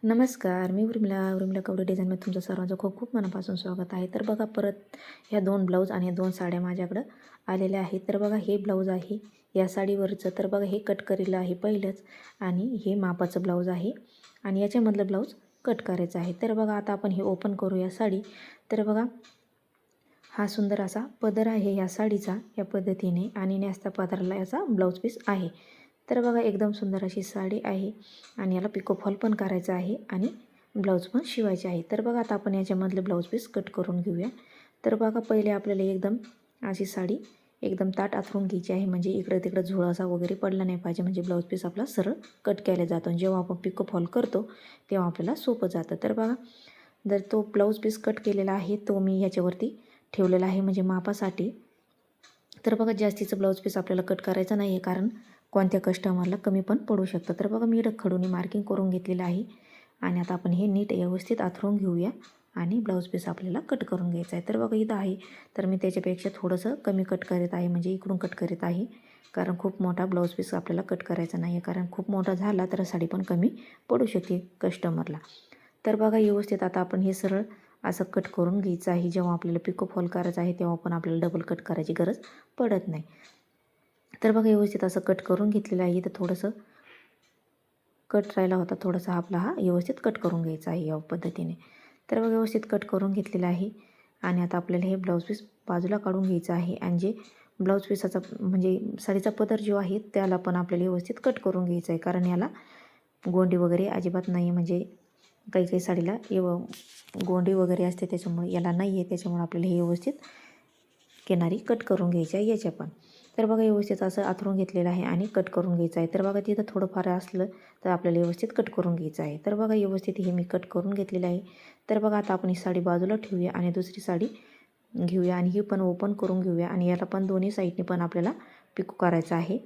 नमस्कार, मी उर्मिला कवडे डिझाईनमध्ये तुमचं सर्वांचं खूप खूप मनापासून स्वागत आहे. तर बघा, परत ह्या 2 ब्लाऊज आणि 2 साड्या माझ्याकडं आलेल्या आहेत. तर बघा, हे ब्लाऊज आहे या साडीवरचं. तर बघा, हे कट करेलं आहे पहिलंच आणि हे मापाचं ब्लाऊज आहे आणि याच्यामधलं ब्लाऊज कट करायचं आहे. तर बघा, आता आपण हे ओपन करूया साडी. तर बघा, हा सुंदर असा पदर आहे या साडीचा या पद्धतीने आणि नेसता पदराला याचा ब्लाऊज पीस आहे. तर बघा, एकदम सुंदर अशी साडी आहे आणि याला पिको फॉल पण करायचं आहे आणि ब्लाऊज पण शिवायचे आहे. तर बघा, आता आपण याच्यामधले ब्लाऊज पीस कट करून घेऊया. तर बघा, पहिले आपल्याला एकदम अशी साडी एकदम ताट आथरून घ्यायची आहे, म्हणजे इकडं तिकडं झुळासा वगैरे पडला नाही पाहिजे, म्हणजे ब्लाऊज पीस आपला सरळ कट केला जातो. जेव्हा आपण पिको फॉल करतो तेव्हा आपल्याला सोपं जातं. तर बघा, जर तो ब्लाऊज पीस कट केलेला आहे तो मी याच्यावरती ठेवलेला आहे म्हणजे मापासाठी. तर बघा, जास्तीचं ब्लाऊज पीस आपल्याला कट करायचं नाही आहे, कारण कोणत्या कस्टमरला कमी पण पडू शकतं. तर बघा, मी खडूनी मार्किंग करून घेतलेलं आहे आणि आता आपण हे नीट व्यवस्थित आथरून घेऊया आणि ब्लाऊज पीस आपल्याला कट करून घ्यायचा आहे. तर बघा, इथं आहे तर मी त्याच्यापेक्षा थोडंसं कमी कट करीत आहे, म्हणजे इकडून कट करीत आहे, कारण खूप मोठा ब्लाऊज पीस आपल्याला कट करायचा नाही आहे, कारण खूप मोठा झाला तर साडी पण कमी पडू शकते कस्टमरला. तर बघा, व्यवस्थित आता आपण हे सरळ असं कट करून घ्यायचं आहे. जेव्हा आपल्याला पिको फॉल करायचं आहे तेव्हा पण आपल्याला डबल कट करायची गरज पडत नाही. तर बघा, व्यवस्थित असं कट करून घेतलेलं आहे. तर थोडंसं कट राहिला होता, थोडासा आपला हा व्यवस्थित कट करून घ्यायचा आहे या पद्धतीने. तर बघा, व्यवस्थित कट करून घेतलेलं आहे आणि आता आपल्याला हे ब्लाऊज पीस बाजूला काढून घ्यायचं आहे आणि जे ब्लाऊज पीसाचा म्हणजे साडीचा पदर जो आहे त्याला पण आपल्याला व्यवस्थित कट करून घ्यायचं आहे, कारण याला गोंडी वगैरे अजिबात नाही आहे, म्हणजे काही काही साडीला गोंडी वगैरे असते, त्याच्यामुळे याला नाही आहे. त्याच्यामुळे आपल्याला हे व्यवस्थित किनारी कट करून घ्यायची आहे याच्या पण. तर बघा, व्यवस्थित असं आथरून घेतलेलं आहे आणि कट करून घ्यायचं आहे. तर बघा, तिथं थोडंफार असलं तर आपल्याला व्यवस्थित कट करून घ्यायचं आहे. तर बघा, व्यवस्थित हे मी कट करून घेतलेलं आहे. तर बघा, आता आपण ही साडी बाजूला ठेवूया आणि दुसरी साडी घेऊया आणि ही पण ओपन करून घेऊया आणि याला पण दोन्ही साईडने पण आपल्याला पिको करायचं आहे.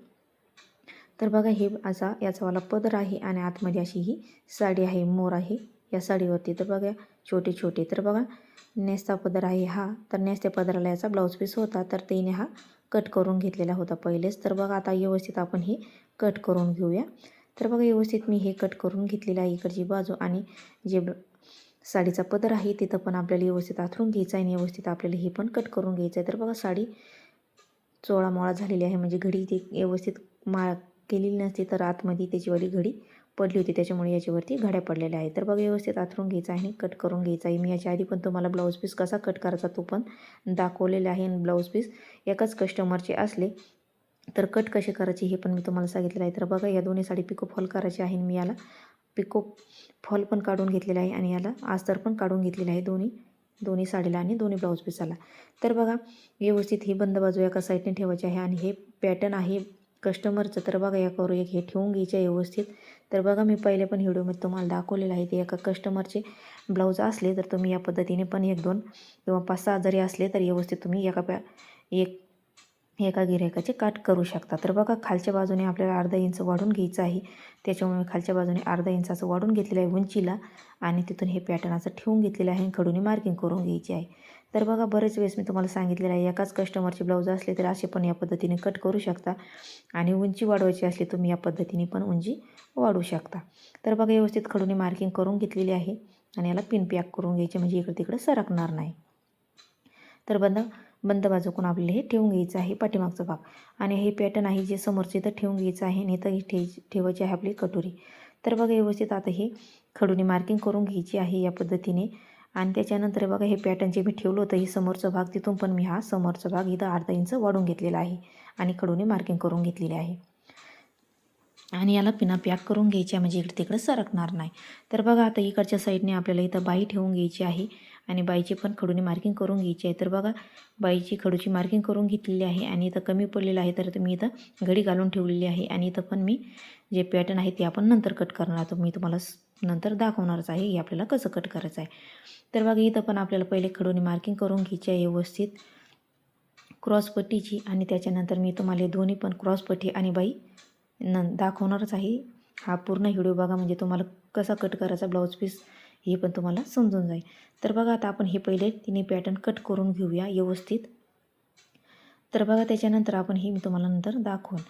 तर बघा, हे असा याचावाला पदर आहे आणि आतमध्ये अशी ही साडी आहे, मोर आहे या साडीवरती. तर बघा, छोटे छोटे. तर बघा, नेस्ता पदर आहे हा. तर नेस्त्या पदराला याचा ब्लाऊज पीस होता, तर तिने हा कट करून घेतलेला होता पहिलेच. तर बघा, आता व्यवस्थित आपण हे कट करून घेऊया. तर बघा, व्यवस्थित मी हे कट करून घेतलेलं आहे इकडची बाजू आणि जे साडीचा पदर आहे तिथं पण आपल्याला व्यवस्थित आथरून घ्यायचं आहे आणि व्यवस्थित आपल्याला हे पण कट करून घ्यायचं आहे. तर बघा, साडी चोळामोळा झालेली आहे, म्हणजे घडी ती व्यवस्थित माळ केलेली नसते, तर आतमध्ये त्याचीवाली घडी पडली होती, त्याच्यामुळे याच्यावरती घड्या पडलेल्या आहेत. तर बघा, व्यवस्थित आथरून घ्यायचं आहे आणि कट करून घ्यायचं आहे. मी याच्या आधी पण तुम्हाला ब्लाऊज पीस कसा कट करायचा तो पण दाखवलेला आहे आणि ब्लाऊज पीस एकाच कस्टमरचे असले तर कट कसे करायचे हे पण मी तुम्हाला सांगितलेलं आहे. तर बघा, या दोन्ही साडी पिको फॉल करायची आहे. मी याला पिको फॉल पण काढून घेतलेला आहे आणि याला अस्तर पण काढून घेतलेलं आहे दोन्ही साडीला आणि दोन्ही ब्लाऊज पीसाला. तर बघा, व्यवस्थित ही बंद बाजू एका साईडने ठेवायची आहे आणि हे पॅटर्न आहे कस्टमरचं. तर बघा, यावर एक हे ठेवून घ्यायचे आहे व्यवस्थित. तर बघा, मी पहिले पण व्हिडिओमध्ये तुम्हाला दाखवलेलं आहे, ते एका कस्टमरचे ब्लाऊज असले तर तुम्ही या पद्धतीने पण 1-2 किंवा 5-6 जरी असले तर व्यवस्थित तुम्ही एका गिऱ्हाईकाचे काट करू शकता. तर बघा, खालच्या बाजूने आपल्याला अर्धा इंच वाढून घ्यायचं आहे, त्याच्यामुळे खालच्या बाजूने अर्धा इंच असं वाढून घेतलेलं आहे उंचीला आणि तिथून हे पॅटर्न असं ठेवून घेतलेलं आहे आणि खडूने मार्किंग करून घ्यायची आहे. तर बघा, बरेच वेळेस मी तुम्हाला सांगितलेलं आहे, एकाच कस्टमरचे ब्लाऊज असले तर असे पण या पद्धतीने कट करू शकता आणि उंची वाढवायची असली तुम्ही या पद्धतीने पण उंची वाढवू शकता. तर बघा, व्यवस्थित खडूने मार्किंग करून घेतलेली आहे आणि याला पिन पॅक करून घ्यायचे, म्हणजे इकडे तिकडे सरकणार नाही. तर बंद बाजूकडून आपल्याला हे ठेवून घ्यायचं आहे पाठीमागचा भाग आणि हे पॅटर्न आहे जे समोरचे इथं ठेवून घ्यायचं आहे आणि इथं ठेवायची आहे आपली कटोरी. तर बघा, व्यवस्थित आता हे खडूने मार्किंग करून घ्यायची आहे या पद्धतीने आणि त्याच्यानंतर बघा, हे पॅटर्न जे मी ठेवलं होतं हे समोरचा भाग, तिथून पण मी हा समोरचा भाग इथं अर्धा इंच वाढून घेतलेला आहे आणि खडूने मार्किंग करून घेतलेली आहे आणि याला पिना पॅक करून घ्यायची आहे, म्हणजे इकडे तिकडे सरकणार नाही. तर बघा, आता इकडच्या साईडने आपल्याला इथं बाई ठेवून घ्यायची आहे आणि बाईची पण खडूने मार्किंग करून घ्यायची आहे. तर बघा, बाईची खडूची मार्किंग करून घेतलेली आहे आणि इथं कमी पडलेलं आहे तर मी इथं घडी घालून ठेवलेली आहे आणि इथं पण मी जे पॅटर्न आहे ते आपण नंतर कट करणार, तर मी तुम्हाला नंतर दाखवणारच आहे की आपल्याला कसं कट करायचं आहे. तर बघा, इथं पण आपल्याला पहिले खडूने मार्किंग करून घ्यायची आहे व्यवस्थित क्रॉसपट्टीची आणि त्याच्यानंतर मी तुम्हाला दोन्ही पण क्रॉसपट्टी आणि बाई दाखवणारच आहे. हा पूर्ण व्हिडिओ बघा, म्हणजे तुम्हाला कसा कट करायचा ब्लाऊज पीस हे पण तुम्हाला समजून जाईल. तर बघा, आता आपण हे पहिले तिन्ही पॅटर्न कट करून घेऊया व्यवस्थित. तर बघा त्याच्यानंतर आपण ही मी तुम्हाला नंतर दाखवून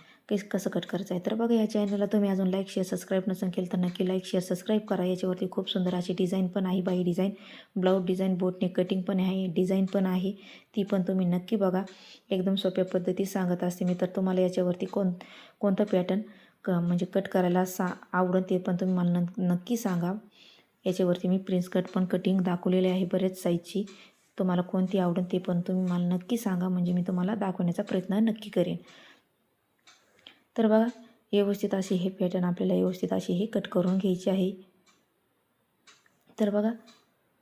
कसं कट करायचं आहे. तर बघा या चॅनलला तुम्ही अजून लाईक शेअर सबस्क्राईब नसेल केलं तर नक्की लाईक शेअर सबस्क्राईब करा. याच्यावरती खूप सुंदर अशी डिझाईन पण आहे, बाई डिझाईन, ब्लाऊज डिझाईन, बोटने कटिंग पण आहे, डिझाईन पण आहे, ती पण तुम्ही नक्की बघा. एकदम सोप्या पद्धतीत सांगत असते मी. तर तुम्हाला याच्यावरती कोणतं पॅटर्न म्हणजे कट करायला आवडेल ते पण तुम्ही मला नक्की सांगा. याच्यावरती मी प्रिन्स कट पण कटिंग दाखवलेले आहे बरेच साईजची. तुम्हाला कोणती आवडेल ते पण तुम्ही मला नक्की सांगा, म्हणजे मी तुम्हाला दाखवण्याचा प्रयत्न नक्की करेन. तर बघा व्यवस्थित अशी हे पॅटर्न आपल्याला व्यवस्थित अशी हे कट करून घ्यायची आहे. तर बघा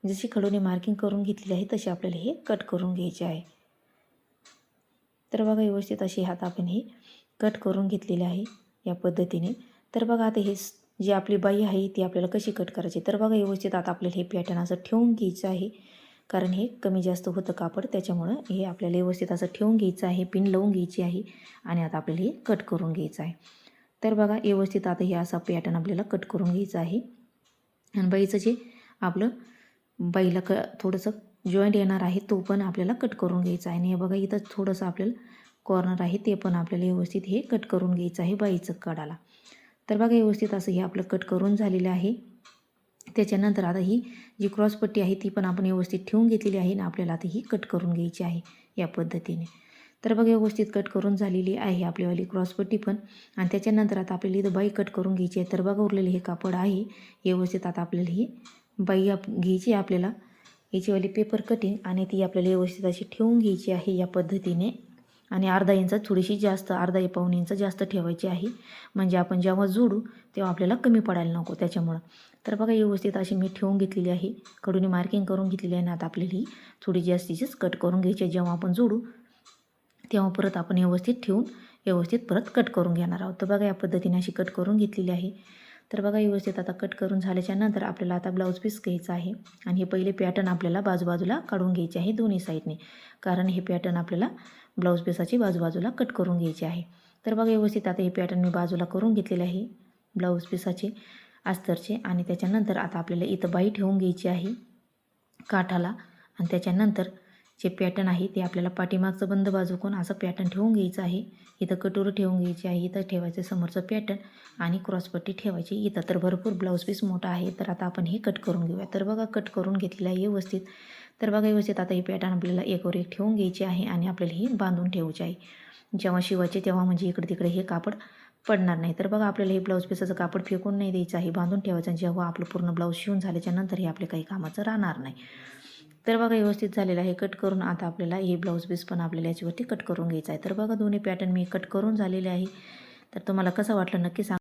जशी खडूने मार्किंग करून घेतलेली आहे तशी आपल्याला हे कट करून घ्यायचे आहे. तर बघा व्यवस्थित अशी हात आपण हे कट करून घेतलेले आहे या पद्धतीने. तर बघा आता हे जी आपली बाई आहे ती आपल्याला कशी कट करायची. तर बघा व्यवस्थित आता आपल्याला हे पॅटर्न असं ठेवून घ्यायचं आहे, कारण हे कमी जास्त होतं कापड, त्याच्यामुळं हे आपल्याला व्यवस्थित असं ठेवून घ्यायचं आहे, पिन लावून घ्यायची आहे आणि आता आपल्याला हे कट करून घ्यायचं आहे. तर बघा व्यवस्थित आता हे असा पॅटर्न आपल्याला कट करून घ्यायचं आहे. आणि बाईचं जे आपलं बाईला थोडंसं जॉईंट येणार आहे तो पण आपल्याला कट करून घ्यायचा आहे. आणि हे बघा इथं थोडंसं आपल्याला कॉर्नर आहे ते पण आपल्याला व्यवस्थित हे कट करून घ्यायचं आहे बाईचं कडाला. तर बघा व्यवस्थित असं हे आपलं कट करून झालेलं आहे. त्याच्यानंतर आता ही जी क्रॉसपट्टी आहे ती पण आपण व्यवस्थित ठेवून घेतलेली आहे आणि आपल्याला आता ही कट करून घ्यायची आहे या पद्धतीने. तर बघा व्यवस्थित कट करून झालेली आहे आपलीवाली क्रॉसपट्टी पण. आणि त्याच्यानंतर आता आपल्याला इथं बाई कट करून घ्यायची आहे. तर बघा उरलेले हे कापड आहे व्यवस्थित आता आपल्याला ही बाई घ्यायची आहे आपल्याला याचीवाली पेपर कटिंग, आणि ती आपल्याला व्यवस्थित अशी ठेवून घ्यायची आहे या पद्धतीने. आणि अर्धा इंच थोडीशी जास्त, अर्धा पाऊण इंच जास्त ठेवायची आहे, म्हणजे आपण जेव्हा जोडू तेव्हा आपल्याला कमी पडायला नको त्याच्यामुळं. तर बघा व्यवस्थित अशी मी ठेवून घेतलेली आहे, कडूने मार्किंग करून घेतलेली आहे. आणि आता आपल्याला ही थोडी जास्तीचीच कट करून घ्यायची आहे. जेव्हा आपण जोडू तेव्हा परत आपण व्यवस्थित ठेवून व्यवस्थित परत कट करून घेणार आहोत. तर बघा या पद्धतीने अशी कट करून घेतलेली आहे. तर बघा व्यवस्थित आता कट करून झाल्याच्या नंतर आपल्याला आता ब्लाऊज पीस घ्यायचा आहे. आणि हे पहिले पॅटर्न आपल्याला बाजूबाजूला काढून घ्यायचे आहे दोन्ही साईडने, कारण हे पॅटर्न आपल्याला ब्लाऊज पीसाची बाजूबाजूला कट करून घ्यायचे आहे. तर बघा व्यवस्थित आता हे पॅटर्न मी बाजूला करून घेतलेले आहे ब्लाऊज पीसाचे अस्तरचे. आणि त्याच्यानंतर आता आपल्याला इथं बाई ठेवून घ्यायची आहे काठाला. आणि त्याच्यानंतर जे पॅटर्न आहे ते आपल्याला पाठीमागचं बंद बाजू कोण असं पॅटर्न ठेवून घ्यायचं आहे. इथं कटोरी ठेवून घ्यायची आहे, इथं ठेवायचं समोरचं पॅटर्न आणि क्रॉसपट्टी ठेवायची इथं. तर भरपूर ब्लाऊज पीस मोठा आहे, तर आता आपण हे कट करून घेऊया. तर बघा कट करून घेतलेलं आहे व्यवस्थित. तर बघा व्यवस्थित आता हे पॅटर्न आपल्याला एकवर एक ठेवून घ्यायचे आहे आणि आपल्याला हे बांधून ठेवायचे आहे. जेव्हा शिवायचे तेव्हा म्हणजे इकडे तिकडे हे कापड पडणार नाही. तर बघा आपल्याला हे ब्लाऊज पीसाचं कापड फेकून नाही द्यायचं आहे, बांधून ठेवायचं. जेव्हा आपलं पूर्ण ब्लाऊज शिवून झाल्याच्या नंतर हे आपले काही कामाचं राहणार नाही. तर बघा व्यवस्थित झालेलं आहे कट करून. आता आपल्याला हे ब्लाऊज पीस पण आपल्याला याच्यावरती कट करून घ्यायचं आहे. तर बघा दोन्ही पॅटर्न मी कट करून झालेले आहे. तर तुम्हाला कसं वाटलं नक्की सांगा.